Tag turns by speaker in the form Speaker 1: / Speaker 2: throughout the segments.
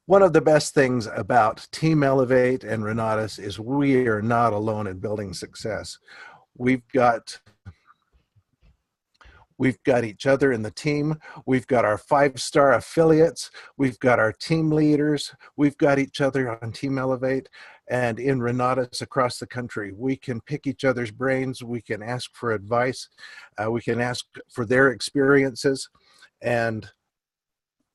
Speaker 1: One of the best things about Team Elevate and Renatus is we are not alone in building success. We've got We've got each other in the team. We've got our five-star affiliates. We've got our team leaders. We've got each other on Team Elevate and in Renatus across the country. We can pick each other's brains. We can ask for advice. We can ask for their experiences. And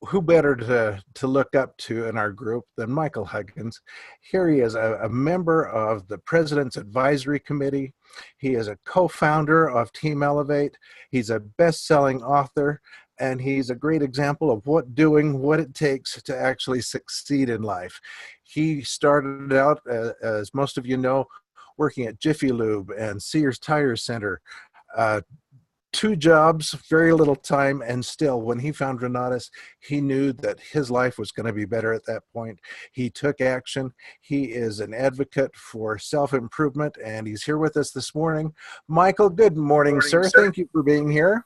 Speaker 1: who better to look up to in our group than Michael Huggins? Here he is, a member of the President's Advisory Committee. He is a co-founder of Team Elevate. He's a best-selling author, and he's a great example of what it takes to actually succeed in life. He started out, as most of you know, working at Jiffy Lube and Sears Tire Center. Two jobs, very little time, and still, when he found Renatus, he knew that his life was going to be better at that point. He took action. He is an advocate for self-improvement, and he's here with us this morning. Michael, good morning, sir. Thank you for being here.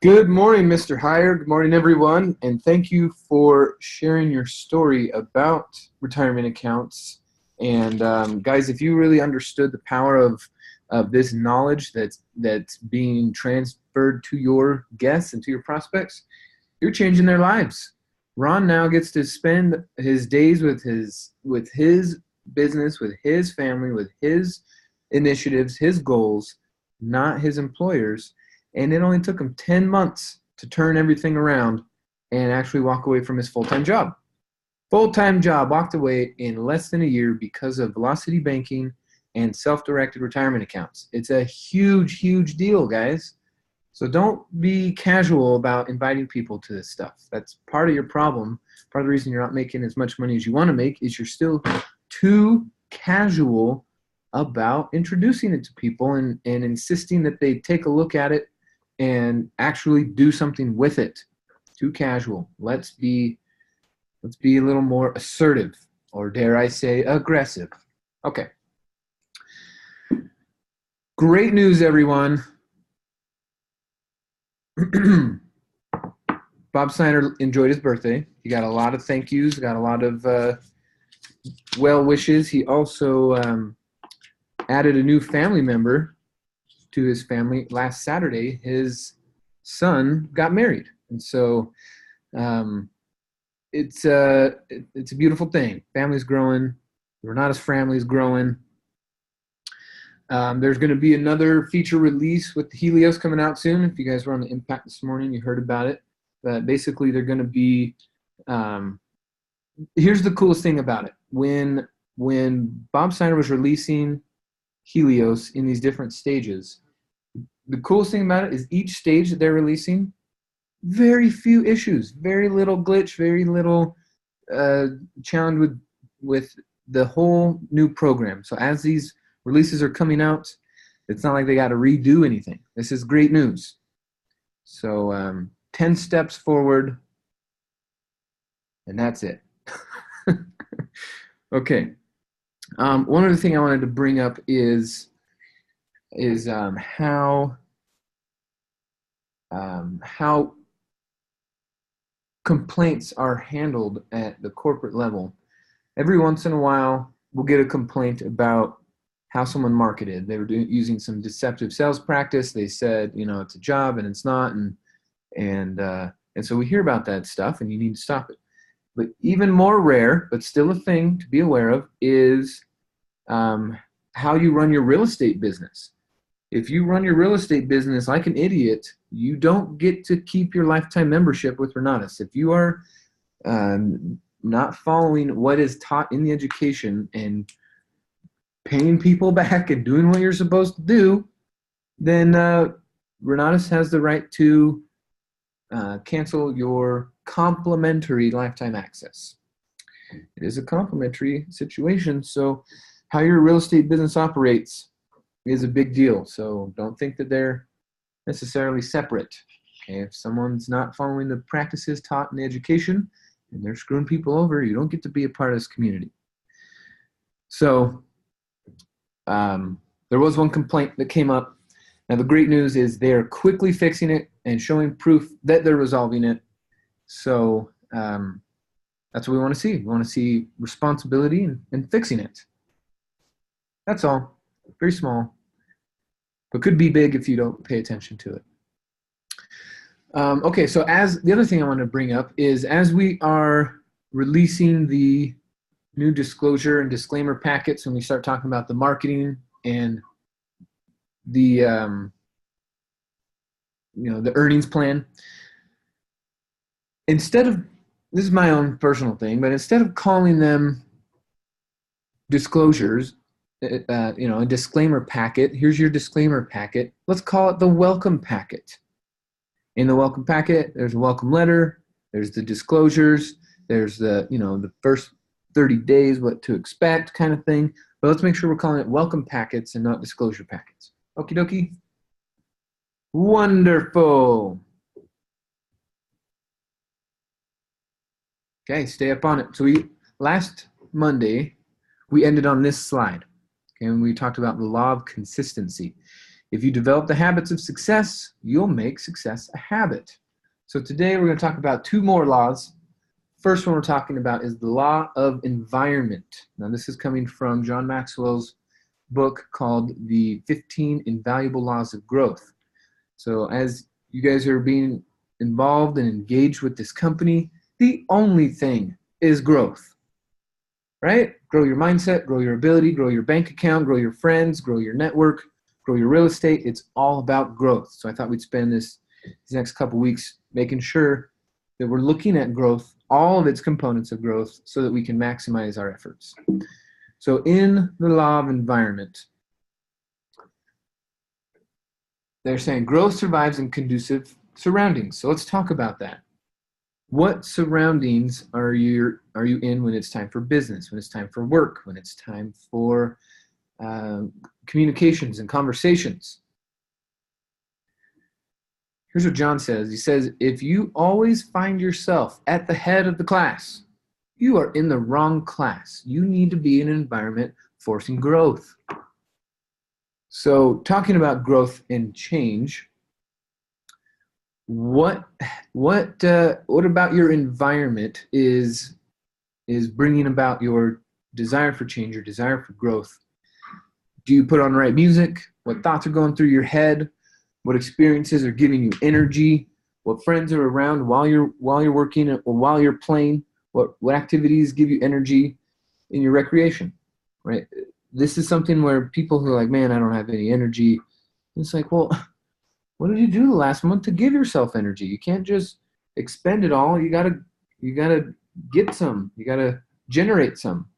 Speaker 2: Good morning, Mr. Heyer. Good morning, everyone, and thank you for sharing your story about retirement accounts. And guys, if you really understood the power of this knowledge that's being transferred to your guests and to your prospects, you're changing their lives. Ron now gets to spend his days with his business, with his family, with his initiatives, his goals, not his employers. And it only took him 10 months to turn everything around and actually walk away from his full-time job. Full-time job, walked away in less than a year because of velocity banking and self-directed retirement accounts. It's a huge, huge deal, guys. So don't be casual about inviting people to this stuff. That's part of your problem. Part of the reason you're not making as much money as you want to make is you're still too casual about introducing it to people and insisting that they take a look at it and actually do something with it. Too casual. Let's be a little more assertive, or dare I say aggressive. Okay. Great news, everyone. Bob Snyder enjoyed his birthday. He got a lot of thank yous, got a lot of well wishes. He also added a new family member to his family. Last Saturday, his son got married. And so it's a beautiful thing. Family's growing. Renata's family's growing. There's going to be another feature release with the Helios coming out soon. If you guys were on the Impact this morning, you heard about it. But basically, they're going to be here's the coolest thing about it. When Bob Steiner was releasing Helios in these different stages, the coolest thing about it is each stage that they're releasing, very few issues, very little glitch, very little challenge with the whole new program. So as these releases are coming out, it's not like they got to redo anything. This is great news. So 10 steps forward, and that's it. Okay. One other thing I wanted to bring up is how complaints are handled at the corporate level. Every once in a while, we'll get a complaint about how someone marketed. They were using some deceptive sales practice. They said, it's a job and it's not, and so we hear about that stuff, and you need to stop it. But even more rare, but still a thing to be aware of, is how you run your real estate business. If you run your real estate business like an idiot, you don't get to keep your lifetime membership with Renatus. If you are not following what is taught in the education and paying people back and doing what you're supposed to do, then Renatus has the right to cancel your complimentary lifetime access. It is a complimentary situation, so how your real estate business operates is a big deal. So don't think that they're necessarily separate. Okay? If someone's not following the practices taught in the education and they're screwing people over, you don't get to be a part of this community. So there was one complaint that came up. Now the great news is they're quickly fixing it and showing proof that they're resolving it. So That's what we want to see. We want to see responsibility and fixing it. That's all. Very small, but could be big if you don't pay attention to it. Okay, so as the other thing I want to bring up is as we are releasing the new disclosure and disclaimer packets, when we start talking about the marketing and the the earnings plan, instead of, this is my own personal thing, but instead of calling them disclosures, a disclaimer packet, here's your disclaimer packet, let's call it the welcome packet. In the welcome packet, there's a welcome letter, there's the disclosures, there's the first 30 days, what to expect kind of thing. But let's make sure we're calling it welcome packets and not disclosure packets. Okie dokie? Wonderful. Okay, stay up on it. So last Monday, we ended on this slide. Okay, and we talked about the law of consistency. If you develop the habits of success, you'll make success a habit. So today we're going to talk about two more laws. First one we're talking about is the law of environment. Now this is coming from John Maxwell's book called The 15 Invaluable Laws of Growth. So as you guys are being involved and engaged with this company, the only thing is growth, right? Grow your mindset, grow your ability, grow your bank account, grow your friends, grow your network, grow your real estate. It's all about growth. So I thought we'd spend these next couple weeks making sure that we're looking at growth, all of its components of growth, so that we can maximize our efforts. So in the law of environment, they're saying growth survives in conducive surroundings. So let's talk about that. What surroundings are you in when it's time for business, when it's time for work, when it's time for communications and conversations? Here's what John says. He says, if you always find yourself at the head of the class, you are in the wrong class. You need to be in an environment forcing growth. So talking about growth and change, what about your environment is bringing about your desire for change, your desire for growth? Do you put on the right music? What thoughts are going through your head? What experiences are giving you energy? What friends are around while you're working or while you're playing? What activities give you energy in your recreation, right? This is something where people who are like, man, I don't have any energy. It's like, well, what did you do the last month to give yourself energy? You can't just expend it all. You gotta get some. You gotta generate some.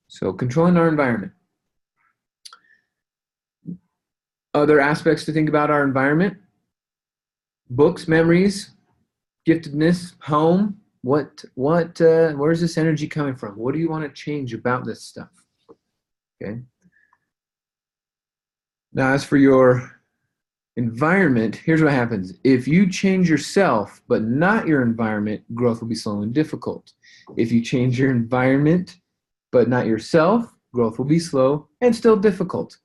Speaker 2: So controlling our environment. Other aspects to think about our environment: books, memories, giftedness, home. Where's this energy coming from? What do you want to change about this stuff? Okay. Now, as for your environment, here's what happens. If you change yourself, but not your environment, growth will be slow and difficult. If you change your environment, but not yourself, growth will be slow and still difficult.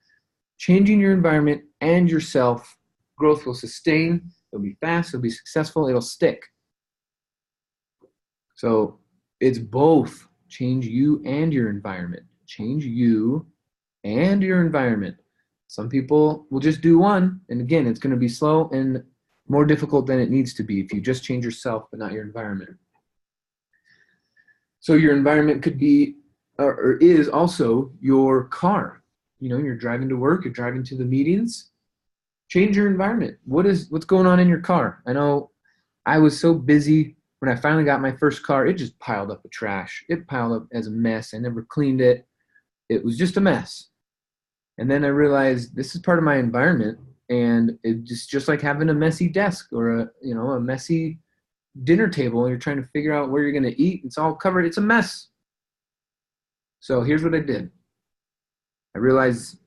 Speaker 2: Changing your environment and yourself, growth will sustain, it'll be fast, it'll be successful, it'll stick. So it's both. Change you and your environment. Change you and your environment. Some people will just do one, and again, it's going to be slow and more difficult than it needs to be if you just change yourself but not your environment. So your environment could be or is also your car. You're driving to work, you're driving to the meetings. Change your environment. What's going on in your car? I know I was so busy when I finally got my first car, it just piled up with trash. It piled up as a mess. I never cleaned it. It was just a mess. And then I realized this is part of my environment, and it's just like having a messy desk or a messy dinner table, and you're trying to figure out where you're going to eat. It's all covered. It's a mess. So here's what I did. I realized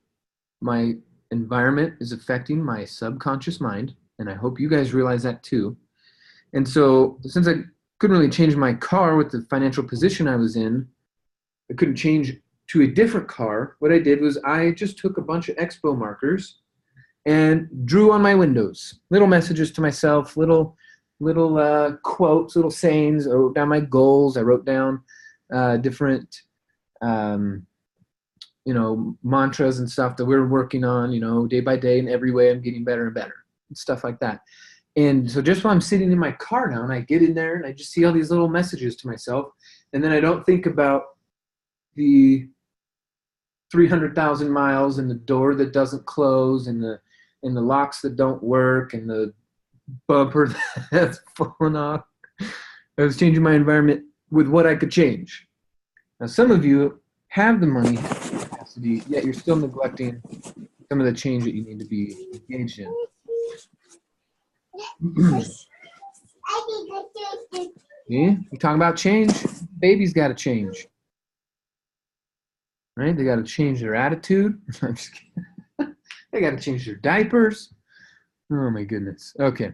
Speaker 2: my environment is affecting my subconscious mind, and I hope you guys realize that too. And so since I couldn't really change my car with the financial position I was in, I couldn't change to a different car. What I did was I just took a bunch of expo markers and drew on my windows little messages to myself, little little quotes, little sayings. I wrote down my goals. I wrote down different, um, mantras and stuff that we're working on, day by day, and every way I'm getting better and better and stuff like that. And so just while I'm sitting in my car now and I get in there and I just see all these little messages to myself, and then I don't think about the 300,000 miles and the door that doesn't close and the locks that don't work and the bumper that's fallen off. I was changing my environment with what I could change. Now, some of you have the money, have the capacity, yet you're still neglecting some of the change that you need to be engaged in. Yeah, you talking about change? Babies got to change, right? They got to change their attitude. I'm just kidding. They got to change their diapers. Oh my goodness. Okay.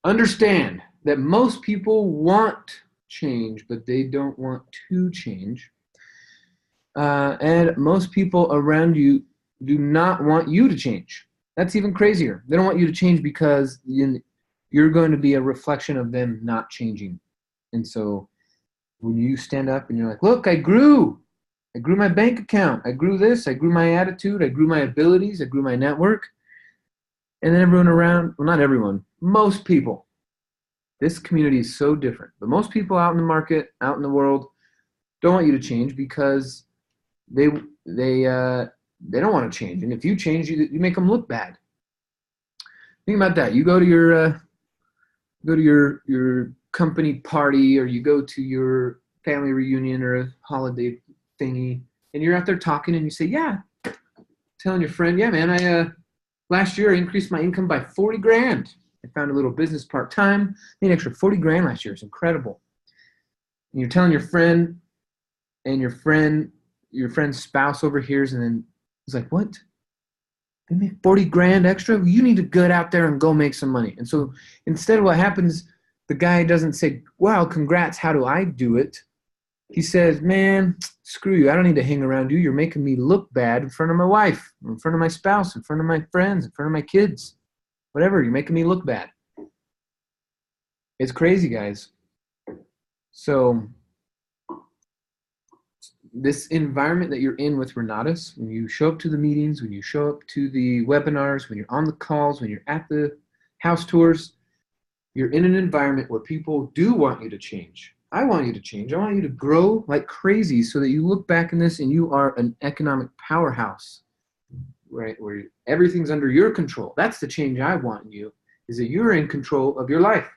Speaker 2: Understand that most people want change, but they don't want to change. And most people around you do not want you to change. That's even crazier. They don't want you to change because you're going to be a reflection of them not changing. And so when you stand up and you're like, look, I grew my bank account. I grew this. I grew my attitude. I grew my abilities. I grew my network. And then everyone around, well, not everyone, most people. This community is so different. But most people out in the market, out in the world, don't want you to change because they don't want to change. And if you change, you make them look bad. Think about that. You go to your company party, or you go to your family reunion or a holiday thingy, and you're out there talking, and you say, yeah, telling your friend, yeah, man, I last year I increased my income by 40 grand. I found a little business part-time, made an extra 40 grand last year. It's incredible. And you're telling your friend, and your friend's spouse overhears, and then he's like, what? They made 40 grand extra? Well, you need to get out there and go make some money. And so instead of what happens, the guy doesn't say, wow, congrats, how do I do it? He says, man, screw you. I don't need to hang around you. You're making me look bad in front of my wife, in front of my spouse, in front of my friends, in front of my kids. Whatever, you're making me look bad. It's crazy, guys. So this environment that you're in with Renatus, when you show up to the meetings, when you show up to the webinars, when you're on the calls, when you're at the house tours, you're in an environment where people do want you to change. I want you to change. I want you to grow like crazy so that you look back in this and you are an economic powerhouse, right? Where everything's under your control. That's the change I want in you, is that you're in control of your life.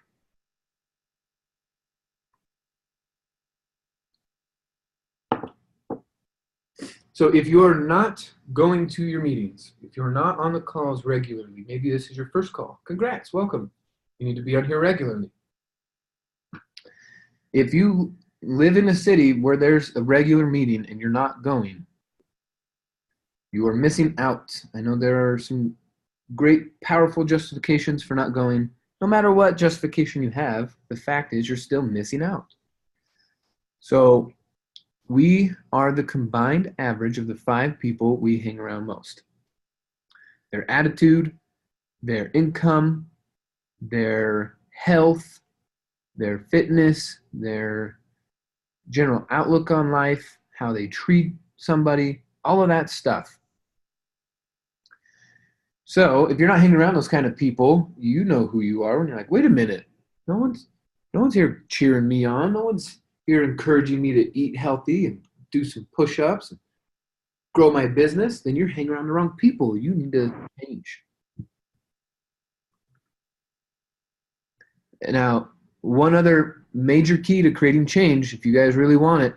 Speaker 2: So if you're not going to your meetings, if you're not on the calls regularly, maybe this is your first call. Congrats, welcome. You need to be on here regularly. If you live in a city where there's a regular meeting and you're not going, you are missing out. I know there are some great, powerful justifications for not going. No matter what justification you have, the fact is you're still missing out. So we are the combined average of the 5 people we hang around most. Their attitude, their income, their health, their fitness, their general outlook on life, how they treat somebody, all of that stuff. So if you're not hanging around those kind of people, you know who you are when you're like, wait a minute, no one's here cheering me on. No one's here encouraging me to eat healthy and do some push-ups and grow my business. Then you're hanging around the wrong people. You need to change. Now, one other major key to creating change, if you guys really want it,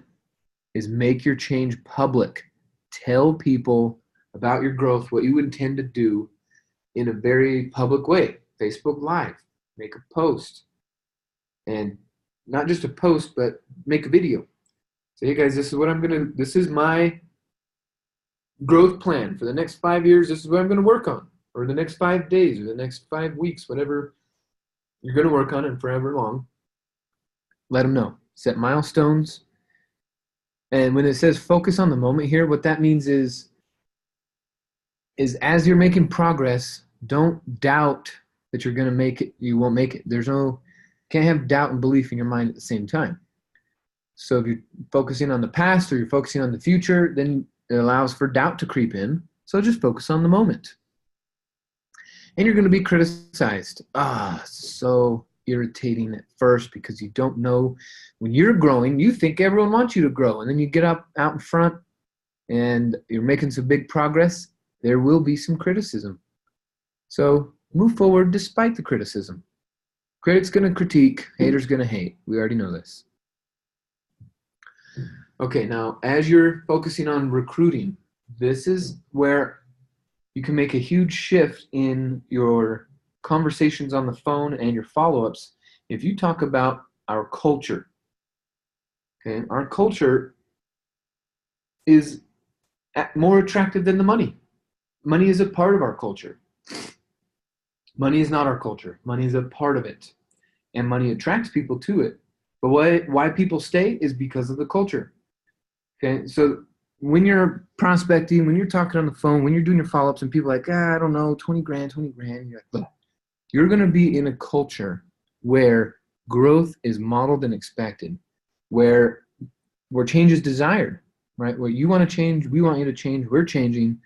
Speaker 2: is make your change public. Tell people about your growth, what you intend to do in a very public way. Facebook Live, make a post. And not just a post, but make a video. Say, hey guys, this is my growth plan for the next 5 years. This is what I'm going to work on, or the next 5 days, or the next 5 weeks, whatever you're going to work on and forever long. Let them know. Set milestones. And when it says focus on the moment here, what that means is as you're making progress, don't doubt that you're going to make it, you won't make it. Can't have doubt and belief in your mind at the same time. So if you're focusing on the past or you're focusing on the future, then it allows for doubt to creep in. So just focus on the moment. And you're going to be criticized. So irritating at first because you don't know. When you're growing, you think everyone wants you to grow. And then you get out in front and you're making some big progress. There will be some criticism. So move forward despite the criticism. Critic's going to critique. Hater's going to hate. We already know this. Okay, now as you're focusing on recruiting, this is where you can make a huge shift in your conversations on the phone and your follow-ups if you talk about our culture. Okay, our culture is more attractive than the money. Money is a part of our culture. Money is not our culture. Money is a part of it. And money attracts people to it. But why people stay is because of the culture. Okay, so when you're prospecting, when you're talking on the phone, when you're doing your follow-ups and people are like, I don't know, 20 grand, you're like, look, you're going to be in a culture where growth is modeled and expected, where change is desired, right? Where you want to change, we want you to change, we're changing,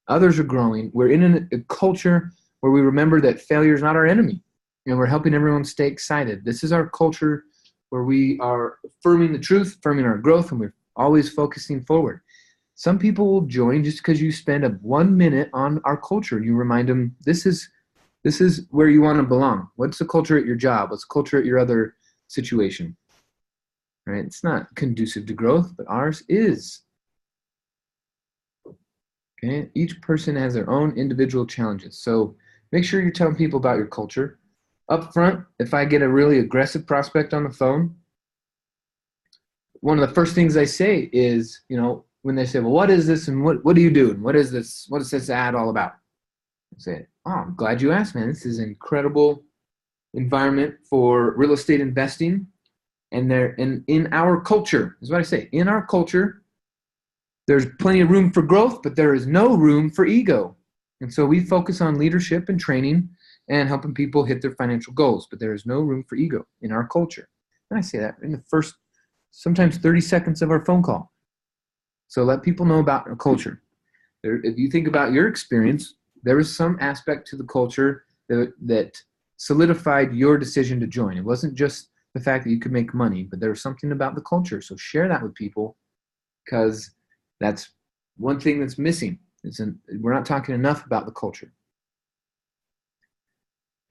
Speaker 2: others are growing. We're in a culture where we remember that failure is not our enemy, and we're helping everyone stay excited. This is our culture where we are affirming the truth, affirming our growth, and we're always focusing forward. Some people will join just because you spend 1 minute on our culture and you remind them this is where you want to belong. What's the culture at your job? What's the culture at your other situation? Right? It's not conducive to growth, but ours is. Okay? Each person has their own individual challenges. So make sure you're telling people about your culture. Up front, if I get a really aggressive prospect on the phone, one of the first things I say is, when they say, well, what is this and what do you do? And what is this? What is this ad all about? I say, I'm glad you asked, man. This is an incredible environment for real estate investing. And in our culture, is what I say. In our culture, there's plenty of room for growth, but there is no room for ego. And so we focus on leadership and training and helping people hit their financial goals, but there is no room for ego in our culture. And I say that in the first, sometimes 30 seconds of our phone call. So let people know about our culture. If you think about your experience, there was some aspect to the culture that solidified your decision to join. It wasn't just the fact that you could make money, but there was something about the culture. So share that with people, because that's one thing that's missing. We're not talking enough about the culture.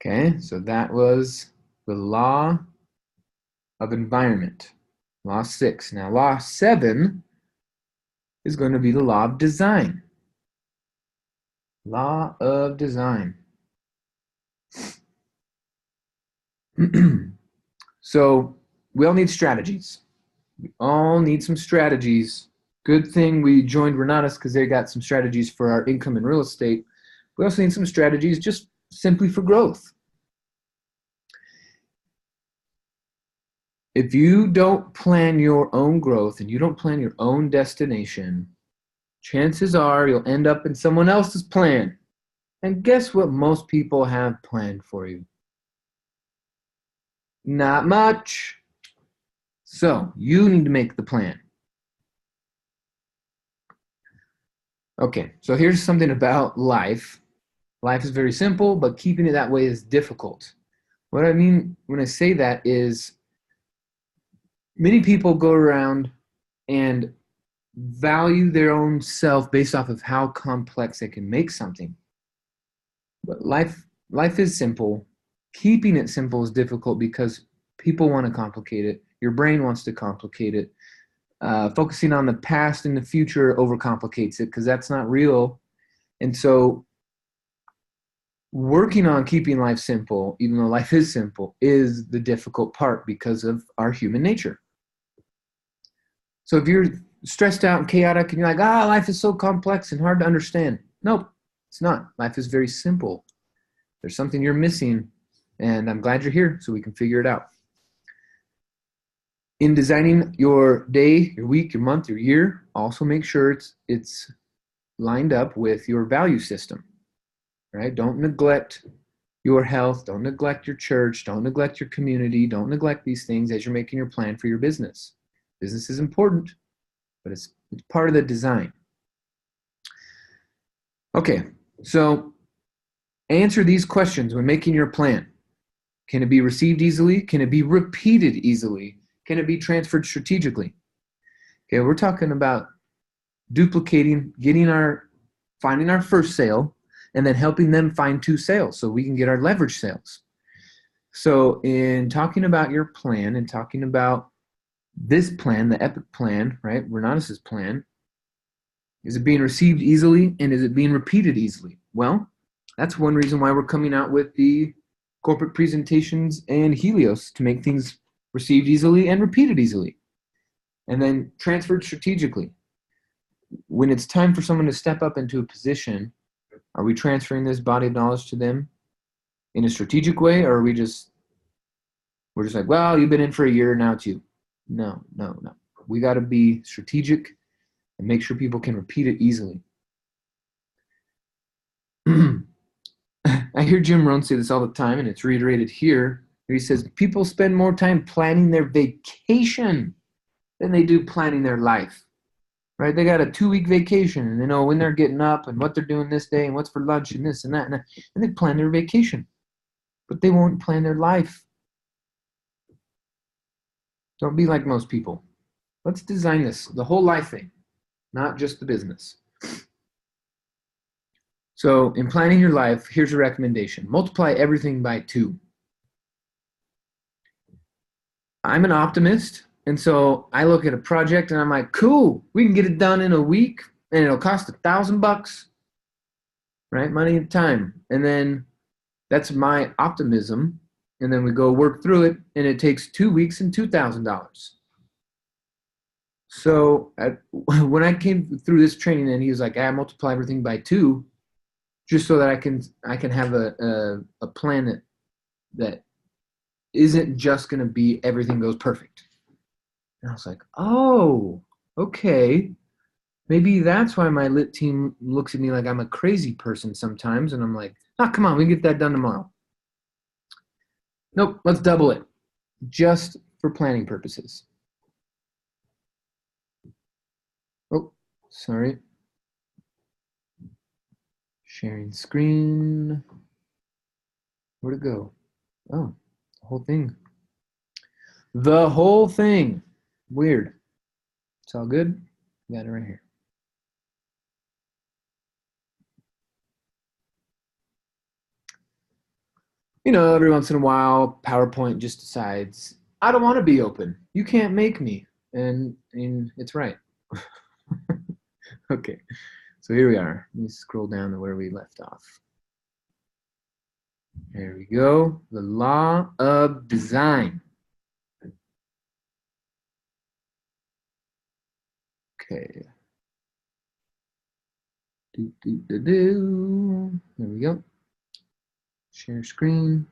Speaker 2: Okay, so that was the law of environment, law 6. Now, law 7 is going to be the law of design. Law of design. So we all need strategies. We all need some strategies. Good thing we joined Renatus because they got some strategies for our income and real estate. We also need some strategies just simply for growth. If you don't plan your own growth and you don't plan your own destination, chances are you'll end up in someone else's plan. And guess what most people have planned for you? Not much. So you need to make the plan. Okay, so here's something about life. Life is very simple, but keeping it that way is difficult. What I mean when I say that is many people go around and value their own self based off of how complex they can make something. But life is simple. Keeping it simple is difficult because people want to complicate it. Your brain wants to complicate it. Focusing on the past and the future overcomplicates it because that's not real. And so working on keeping life simple, even though life is simple, is the difficult part because of our human nature. So if you're stressed out and chaotic and you're like, life is so complex and hard to understand. Nope, it's not. Life is very simple. There's something you're missing, and I'm glad you're here so we can figure it out. In designing your day, your week, your month, your year, also make sure it's lined up with your value system, right? Don't neglect your health, don't neglect your church, don't neglect your community, don't neglect these things as you're making your plan for your business. Business is important, but it's part of the design. Okay, so answer these questions when making your plan. Can it be received easily? Can it be repeated easily? Can it be transferred strategically? Okay, we're talking about duplicating, finding our first sale, and then helping them find 2 sales so we can get our leverage sales. So in talking about your plan and talking about this plan, the epic plan, right, Renatus' plan, is it being received easily and is it being repeated easily? Well, that's one reason why we're coming out with the corporate presentations and Helios, to make things received easily and repeated easily, and then transferred strategically. When it's time for someone to step up into a position, are we transferring this body of knowledge to them in a strategic way, or are we're just like, well, you've been in for a year, now it's you? No. We got to be strategic and make sure people can repeat it easily. I hear Jim Rohn say this all the time, and it's reiterated here. He says people spend more time planning their vacation than they do planning their life. Right? They got a 2-week vacation, and they know when they're getting up and what they're doing this day and what's for lunch and this and that, and they plan their vacation. But they won't plan their life. Don't be like most people. Let's design this, the whole life thing, not just the business. So in planning your life, here's a recommendation. Multiply everything by 2. I'm an optimist, and so I look at a project and I'm like, cool, we can get it done in a week and it'll cost $1,000, right? Money and time. And then that's my optimism. And then we go work through it and it takes 2 weeks and $2,000. So when I came through this training and he was like, I multiply everything by 2, just so that I can have a plan that isn't just going to be everything goes perfect. And I was like, oh, okay. Maybe that's why my lit team looks at me like I'm a crazy person sometimes. And I'm like, come on, we can get that done tomorrow. Nope, let's double it, just for planning purposes. Oh, sorry. Sharing screen. Where'd it go? Oh, the whole thing. The whole thing. Weird. It's all good. Got it right here. You know, every once in a while, PowerPoint just decides, I don't want to be open. You can't make me. And it's right. Okay. So here we are. Let me scroll down to where we left off. There we go. The law of design. Okay. There we go. Share screen.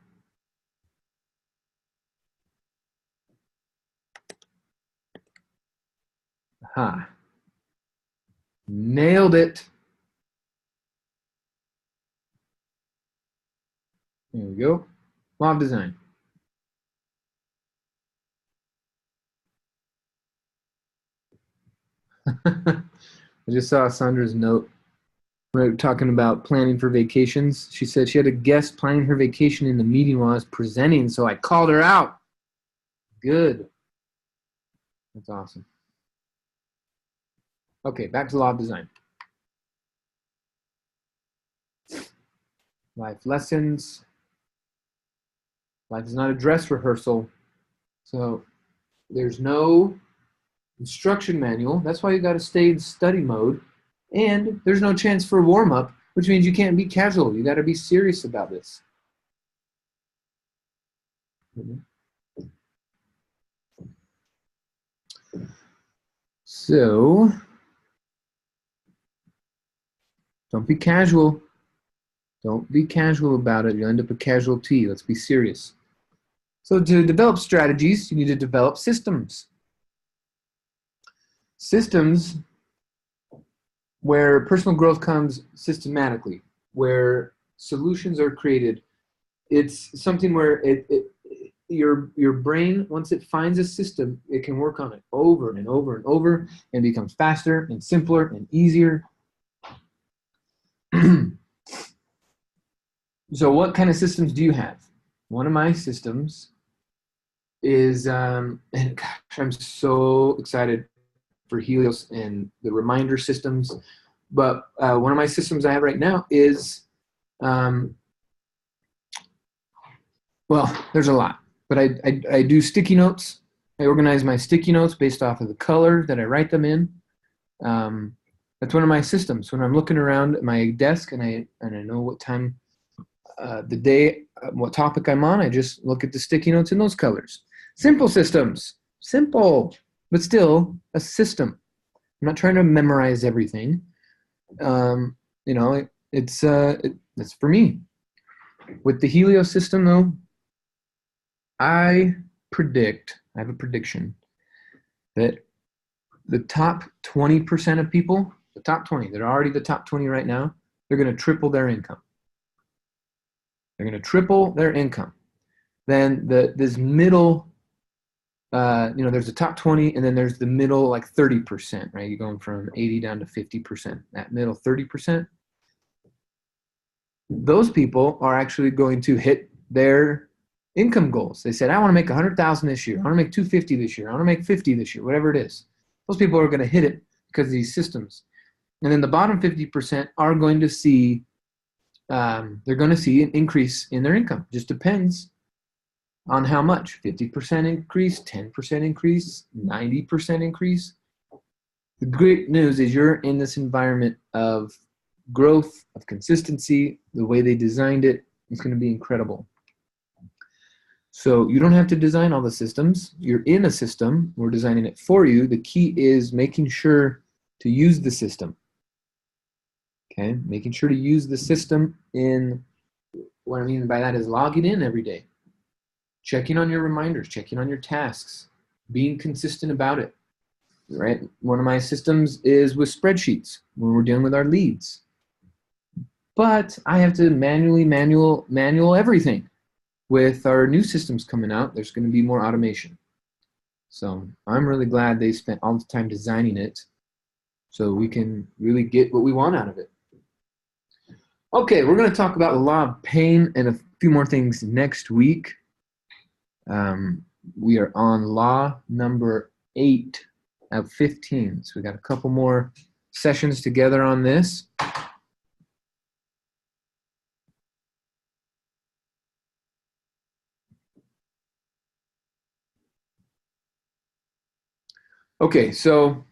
Speaker 2: Aha. Nailed it. There we go. Law of design. I just saw Sandra's note. We're talking about planning for vacations. She said she had a guest planning her vacation in the meeting while I was presenting, so I called her out. Good. That's awesome. Okay, back to law of design. Life lessons. Life is not a dress rehearsal. So there's no instruction manual. That's why you got to stay in study mode. And there's no chance for warm-up, which means you can't be casual. You got to be serious about this. So don't be casual. Don't be casual about it. You'll end up a casualty. Let's be serious. So to develop strategies, you need to develop systems. Systems where personal growth comes systematically, where solutions are created it's something where your brain, once it finds a system, it can work on it over and over and over and becomes faster and simpler and easier. So what kind of systems do you have? One of my systems is, and gosh, I'm so excited for Helios and the reminder systems. But one of my systems I have right now is, well, there's a lot. But I do sticky notes. I organize my sticky notes based off of the color that I write them in. That's one of my systems. When I'm looking around at my desk and I know what time, the day, what topic I'm on, I just look at the sticky notes in those colors. Simple systems. Simple, but still a system. I'm not trying to memorize everything. It's for me. With the Helios system, though, I have a prediction that the top 20% of people, the top 20, they're already the top 20 right now, they're going to triple their income. They're going to triple their income. Then this middle, there's the top 20, and then there's the middle, like 30%, right? You're going from 80 down to 50%. That middle 30%, those people are actually going to hit their income goals. They said, I want to make 100,000 this year. I want to make 250 this year. I want to make 50 this year, whatever it is. Those people are going to hit it because of these systems. And then the bottom 50% are going to see, they're going to see an increase in their income. Just depends on how much. 50% increase, 10% increase, 90% increase. The great news is you're in this environment of growth, of consistency. The way they designed it is going to be incredible. So you don't have to design all the systems. You're in a system. We're designing it for you. The key is making sure to use the system. Okay, making sure to use the system. In what I mean by that is logging in every day, checking on your reminders, checking on your tasks, being consistent about it. Right? One of my systems is with spreadsheets when we're dealing with our leads. But I have to manual everything. With our new systems coming out, there's going to be more automation. So I'm really glad they spent all the time designing it so we can really get what we want out of it. Okay, we're going to talk about the law of pain and a few more things next week. We are on law number 8 of 15. So we got a couple more sessions together on this. Okay, so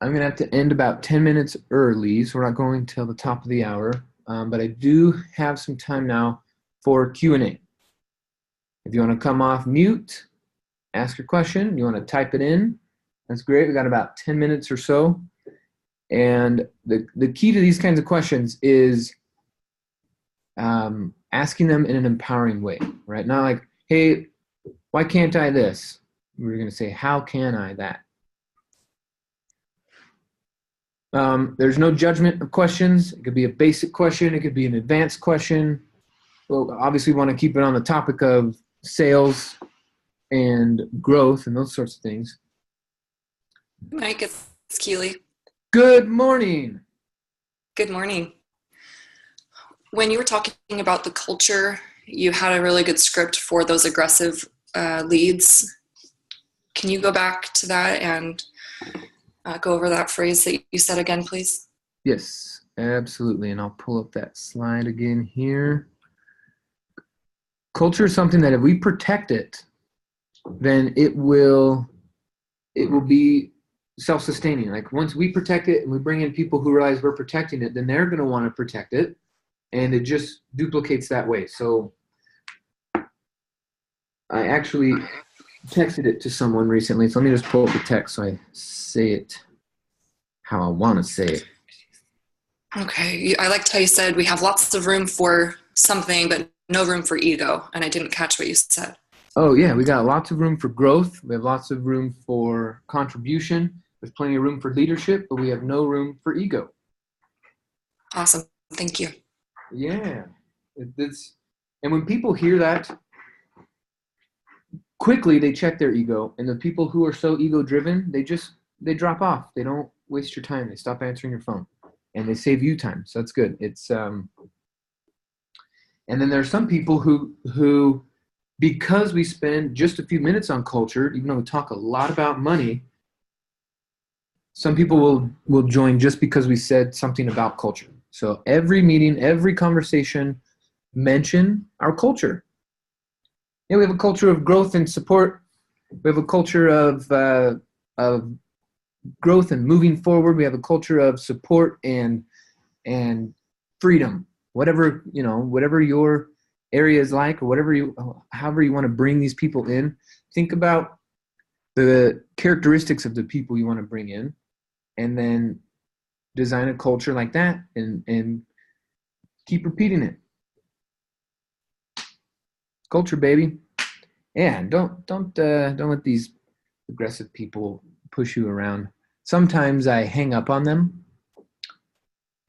Speaker 2: I'm going to have to end about 10 minutes early, so we're not going till the top of the hour. But I do have some time now for Q&A. If you want to come off mute, ask your question. You want to type it in, that's great. We got about 10 minutes or so. And the key to these kinds of questions is asking them in an empowering way, right? Not like, hey, why can't I this? We're going to say, how can I that? There's no judgment of questions. It could be a basic question. It could be an advanced question. Well, obviously we want to keep it on the topic of sales and growth and those sorts of things.
Speaker 3: Mike, it's Keely.
Speaker 2: Good morning.
Speaker 3: Good morning. When you were talking about the culture, you had a really good script for those aggressive leads. Can you go back to that and go over that phrase that you said again, please?
Speaker 2: Yes, absolutely. And I'll pull up that slide again here. Culture is something that if we protect it, then it will be self-sustaining. Like once we protect it and we bring in people who realize we're protecting it, then they're going to want to protect it, and it just duplicates that way. So I actually texted it to someone recently, so let me just pull up the text so I say it how I want to say it.
Speaker 3: Okay, I liked how you said we have lots of room for something, but no room for ego, and I didn't catch what you said.
Speaker 2: Oh yeah, we got lots of room for growth. We have lots of room for contribution. There's plenty of room for leadership, but we have no room for ego.
Speaker 3: Awesome, thank you.
Speaker 2: Yeah. And when people hear that, quickly they check their ego. And the people who are so ego-driven, they drop off. They don't waste your time. They stop answering your phone, and they save you time. So that's good. And then there's some people who because we spend just a few minutes on culture, even though we talk a lot about money, some people will join just because we said something about culture. So every meeting, every conversation, mention our culture. We have a culture of growth and support. We have a culture of growth and moving forward. We have a culture of support and freedom. Whatever your area is like, or however you want to bring these people in. Think about the characteristics of the people you want to bring in, and then design a culture like that, and keep repeating it. Culture, baby. Yeah, don't let these aggressive people push you around. Sometimes I hang up on them,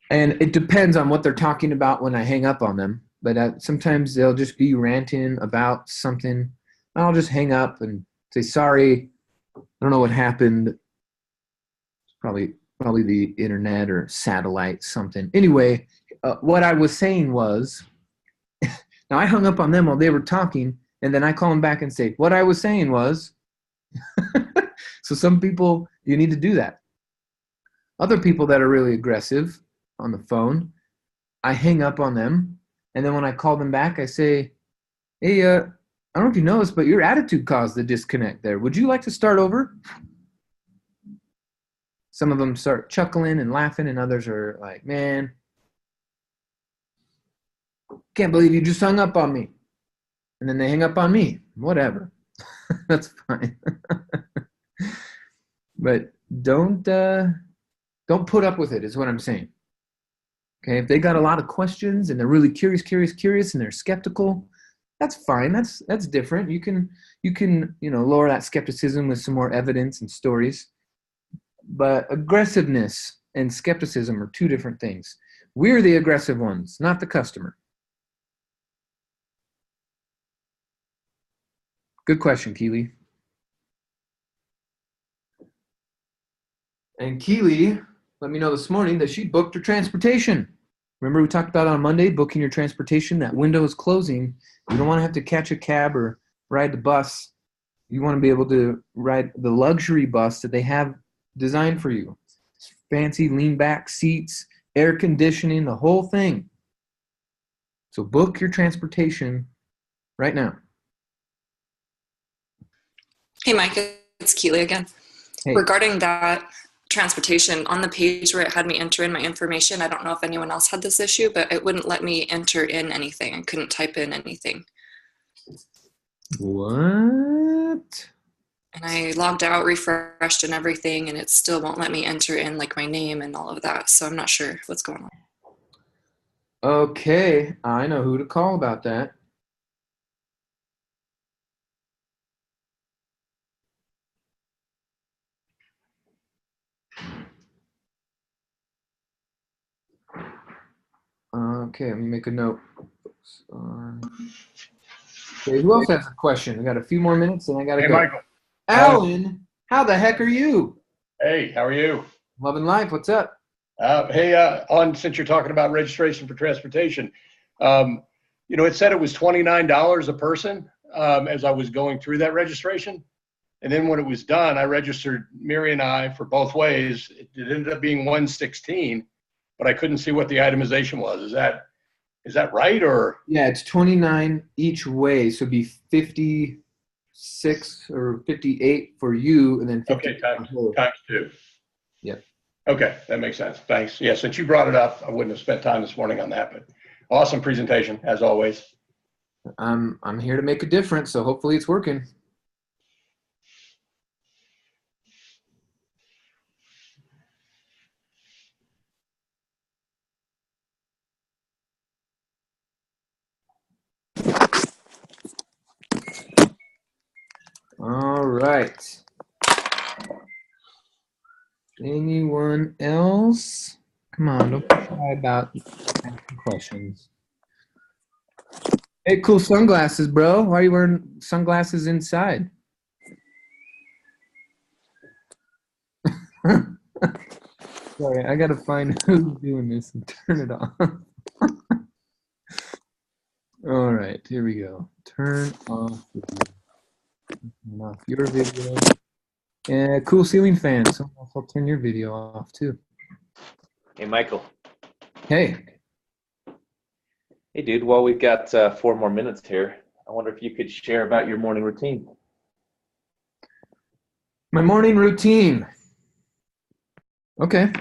Speaker 2: and it depends on what they're talking about when I hang up on them. But sometimes they'll just be ranting about something. I'll just hang up and say, sorry, I don't know what happened. It's probably the internet or satellite, something. Anyway, what I was saying was, now I hung up on them while they were talking, and then I call them back and say, what I was saying was. So some people, you need to do that. Other people that are really aggressive on the phone, I hang up on them, and then when I call them back, I say, hey, I don't know if you noticed, but your attitude caused the disconnect there. Would you like to start over? Some of them start chuckling and laughing, and others are like, man, can't believe you just hung up on me. And then they hang up on me. Whatever. That's fine. But don't put up with it, is what I'm saying. Okay, if they got a lot of questions and they're really curious, and they're skeptical, that's fine. That's different. You can lower that skepticism with some more evidence and stories. But aggressiveness and skepticism are two different things. We're the aggressive ones, not the customer. Good question, Keely. And Keely let me know this morning that she booked her transportation. Remember we talked about on Monday, booking your transportation? That window is closing. You don't want to have to catch a cab or ride the bus. You want to be able to ride the luxury bus that they have designed for you. Fancy lean back seats, air conditioning, the whole thing. So book your transportation right now.
Speaker 3: Hey, Mike, it's Keely again. Hey. Regarding that transportation, on the page where it had me enter in my information, I don't know if anyone else had this issue, but it wouldn't let me enter in anything. I couldn't type in anything.
Speaker 2: What?
Speaker 3: And I logged out, refreshed and everything, and it still won't let me enter in like my name and all of that. So I'm not sure what's going on.
Speaker 2: Okay, I know who to call about that. Okay, let me make a note. Okay, who else has a question? We got a few more minutes and I gotta go.
Speaker 4: Hey, Michael.
Speaker 2: Alan, how the heck are you?
Speaker 4: Hey, how are you?
Speaker 2: Loving life. What's up?
Speaker 4: Since you're talking about registration for transportation, it said it was $29 a person as I was going through that registration. And then when it was done, I registered Mary and I for both ways. It ended up being $116, but I couldn't see what the itemization was. Is that right, or?
Speaker 2: Yeah, it's $29 each way, so it'd be 56 or 58 for you, and then 50
Speaker 4: okay, times two.
Speaker 2: Yep.
Speaker 4: Okay, that makes sense. Thanks. Yeah, since you brought it up, I wouldn't have spent time this morning on that, but awesome presentation as always.
Speaker 2: I'm here to make a difference, so hopefully it's working. All right. Anyone else? Come on, don't be shy about asking questions. Hey, cool sunglasses, bro. Why are you wearing sunglasses inside? Sorry, I gotta find who's doing this and turn it off. All right, here we go. Turn off your video. And cool ceiling fan. So I'll turn your video off too.
Speaker 5: Hey, Michael.
Speaker 2: Hey,
Speaker 5: Hey, dude. Well, we've got 4 more minutes here. I wonder if you could share about your morning routine.
Speaker 2: my morning routine. Okay.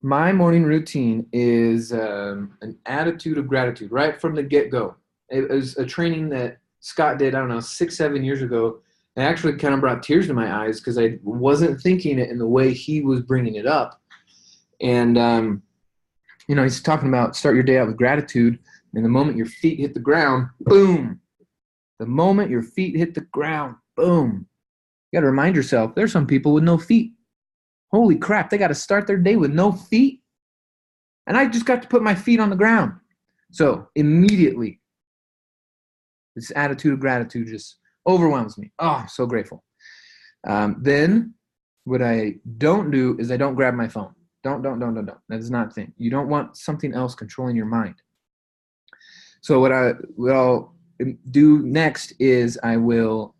Speaker 2: My morning routine is an attitude of gratitude right from the get-go. It was a training that Scott did, I don't know, 6, 7 years ago. It actually kind of brought tears to my eyes because I wasn't thinking it in the way he was bringing it up. And, he's talking about start your day out with gratitude. And the moment your feet hit the ground, boom. The moment your feet hit the ground, boom. You got to remind yourself, there's some people with no feet. Holy crap, they got to start their day with no feet. And I just got to put my feet on the ground. So immediately, this attitude of gratitude just overwhelms me. Oh, I'm so grateful. Then what I don't do is I don't grab my phone. Don't. That is not a thing. You don't want something else controlling your mind. So what I'll do next is I will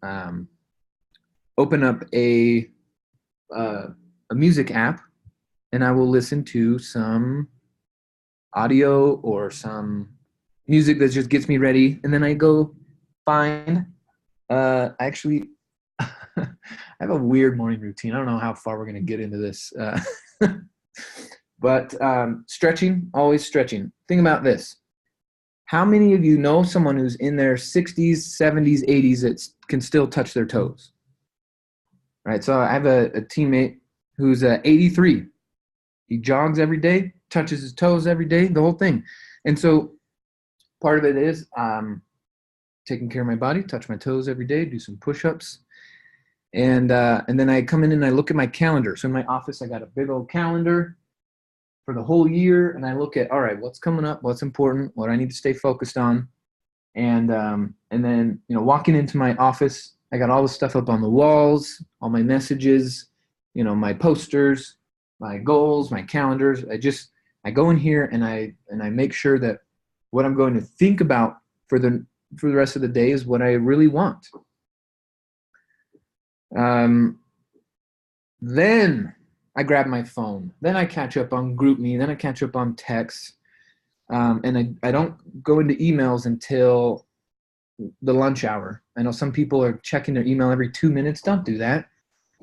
Speaker 2: open up a music app, and I will listen to some audio or some music that just gets me ready. And then I go find, actually, I have a weird morning routine. I don't know how far we're going to get into this. But stretching, always stretching. Think about this. How many of you know someone who's in their 60s, 70s, 80s that can still touch their toes? Right. So I have a teammate who's 83. He jogs every day, touches his toes every day, the whole thing. And so part of it is taking care of my body, touch my toes every day, do some push-ups. And then I come in and I look at my calendar. So in my office, I got a big old calendar for the whole year. And I look at, all right, what's coming up, what's important, what I need to stay focused on. And then, walking into my office, I got all the stuff up on the walls, all my messages, my posters, my goals, my calendars. I go in here and I make sure that what I'm going to think about for the rest of the day is what I really want. Then I grab my phone. Then I catch up on GroupMe. Then I catch up on texts. And I don't go into emails until the lunch hour. I know some people are checking their email every 2 minutes. Don't do that.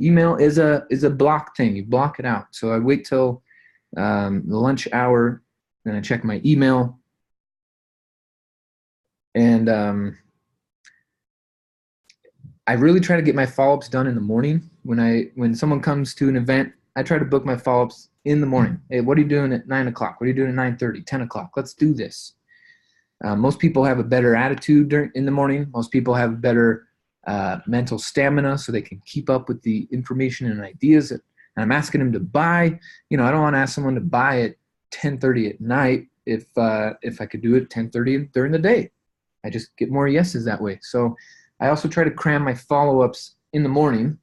Speaker 2: Email is a block thing. You block it out. So I wait till the lunch hour, then I check my email. And I really try to get my follow-ups done in the morning. When someone comes to an event, I try to book my follow-ups in the morning. Hey, what are you doing at 9 o'clock? What are you doing at 9:30, 10 o'clock? Let's do this. Most people have a better attitude in the morning. Most people have better mental stamina so they can keep up with the information and ideas that I'm asking them to buy. I don't want to ask someone to buy at 10:30 at night if I could do it 10:30 during the day. I just get more yeses that way. So I also try to cram my follow-ups in the morning.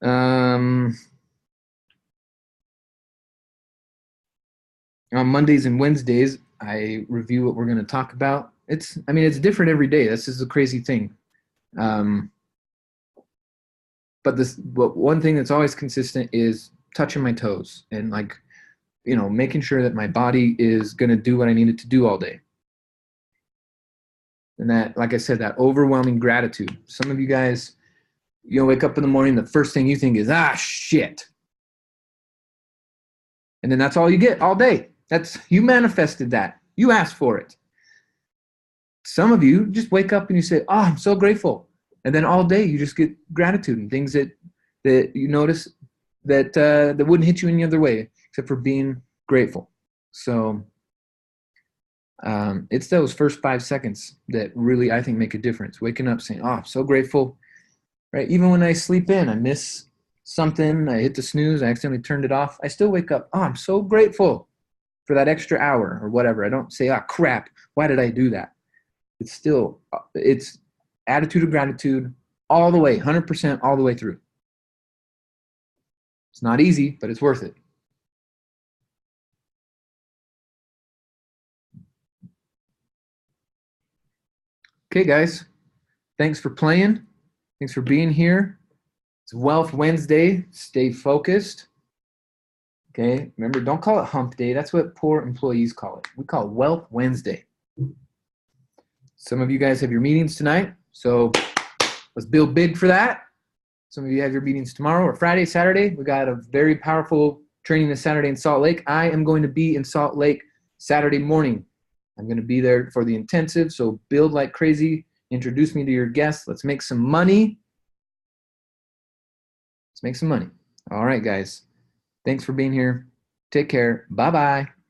Speaker 2: On Mondays and Wednesdays, I review what we're going to talk about. It's different every day. This is a crazy thing. But one thing that's always consistent is touching my toes and making sure that my body is going to do what I need it to do all day. And that, like I said, that overwhelming gratitude. Some of you guys, wake up in the morning, the first thing you think is, shit. And then that's all you get all day. You manifested that. You asked for it. Some of you just wake up and you say, I'm so grateful. And then all day you just get gratitude and things that you notice that wouldn't hit you any other way except for being grateful. So it's those first 5 seconds that really, I think, make a difference. Waking up saying, I'm so grateful. Right? Even when I sleep in, I miss something, I hit the snooze, I accidentally turned it off. I still wake up, I'm so grateful. for that extra hour or whatever. I don't say, ah, crap, why did I do that? It's still, it's attitude of gratitude all the way, 100% all the way through. It's not easy, but it's worth it. Okay, guys, thanks for playing. Thanks for being here. It's Wealth Wednesday. Stay focused. Okay, remember, don't call it hump day. That's what poor employees call it. We call it Wealth Wednesday. Some of you guys have your meetings tonight, so let's build big for that. Some of you have your meetings tomorrow or Friday, Saturday. We got a very powerful training this Saturday in Salt Lake. I am going to be in Salt Lake Saturday morning. I'm going to be there for the intensive, so build like crazy. Introduce me to your guests. Let's make some money. Let's make some money. All right, guys. Thanks for being here. Take care. Bye-bye.